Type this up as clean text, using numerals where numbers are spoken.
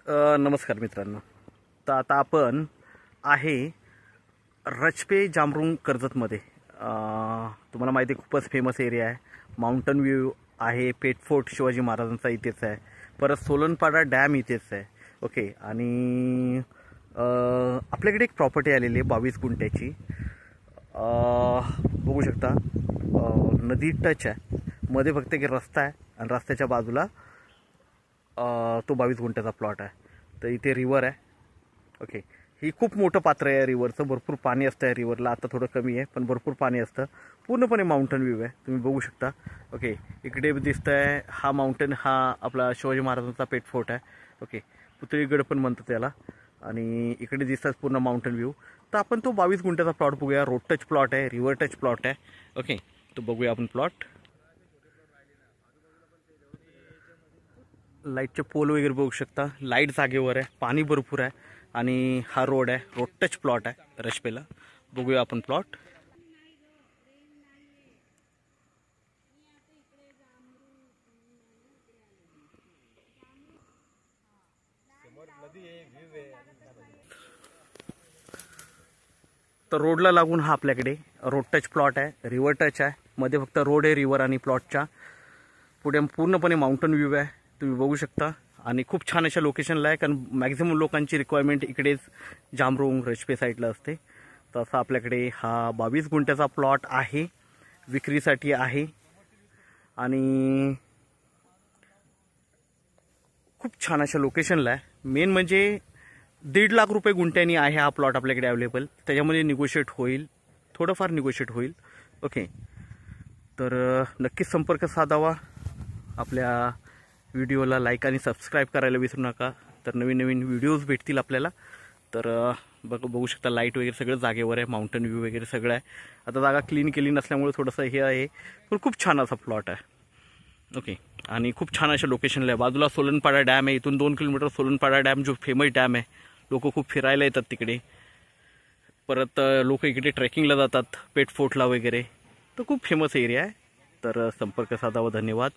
नमस्कार मित्रांनो. तर आता आपण आहे रचपे जामरुंग कर्जतमध्ये. तुम्हाला माहिती आहे खूपच फेमस एरिया आहे. माउंटन व्ह्यू आहे. पेट फोर्ट शिवाजी महाराजांचा इथेच आहे. परत सोलनपाडा डॅम इथेच आहे. ओके. आणि आपल्याकडे एक प्रॉपर्टी आलेली आहे 22 गुंठ्याची. बघू शकता नदी टच आहे. मध्ये फक्त एक रस्ता आहे आणि रस्त्याच्या बाजूला तो 22 गुंठ्याचा प्लॉट आहे. तर इथे रिवर आहे. ओके. ही खूप मोठं पात्र आहे रिवरचं. भरपूर पाणी असतं आहे रिवरला. आता थोडं कमी आहे पण भरपूर पाणी असतं. पूर्णपणे माउंटन व्ह्यू आहे. तुम्ही बघू शकता. ओके. इकडे दिसतं आहे हा माउंटन, हा आपला शिवाजी महाराजांचा पेट फोर्ट आहे. ओके. पुतळीगड पण म्हणतात त्याला. आणि इकडे दिसतात पूर्ण माउंटन व्ह्यू. तर आपण तो 22 गुंठ्याचा प्लॉट बघूया. रोड टच प्लॉट आहे, रिव्हर टच प्लॉट आहे. ओके. तो बघूया आपण प्लॉट. लाईटचे पोल वगैरे बघू शकता. लाईट जागेवर आहे, पाणी भरपूर आहे आणि हा रोड आहे. रोड टच प्लॉट आहे रचपेला. बघूया आपण प्लॉट. तर रोडला लागून हा आपल्याकडे रोड टच प्लॉट आहे. रिव्हर टच आहे. मध्ये फक्त रोड आहे रिव्हर आणि प्लॉटच्या पुढे पूर्णपणे माउंटन व्ह्यू आहे. तुम्ही बघू शकता. आणि खूप छान अशा लोकेशनला आहे, कारण मॅक्झिमम लोकांची रिक्वायरमेंट इकडेच जामरुंग रचपे साईडला असते. तर असं आपल्याकडे हा 22 गुंठ्याचा प्लॉट आहे, विक्रीसाठी आहे. आणि खूप छान अशा लोकेशनला आहे. मेन म्हणजे 1.5 लाख रुपये गुंठ्यानी आहे हा प्लॉट आपल्याकडे अवेलेबल. त्याच्यामध्ये निगोशिएट होईल, थोडंफार निगोशिएट होईल. ओके. तर नक्कीच संपर्क साधावा. आपल्या व्हिडिओला लाईक आणि सबस्क्राईब करायला विसरू नका. तर नवीन नवीन व्हिडिओज भेटतील आपल्याला. तर बघू शकता लाईट वगैरे सगळं जागेवर आहे. माउंटन व्ह्यू वगैरे सगळं आहे. आता जागा क्लीन केली नसल्यामुळे थोडंसं हे आहे, पण खूप छान असा प्लॉट आहे. ओके. आणि खूप छान अशा लोकेशनला आहे. बाजूला सोलनपाडा डॅम आहे. इथून 2 किलोमीटर सोलनपाडा डॅम जो फेमस डॅम आहे. लोक खूप फिरायला येतात तिकडे. परत लोक इकडे ट्रेकिंगला जातात पेट फोर्टला वगैरे. तर खूप फेमस एरिया आहे. तर संपर्क साधावा. धन्यवाद.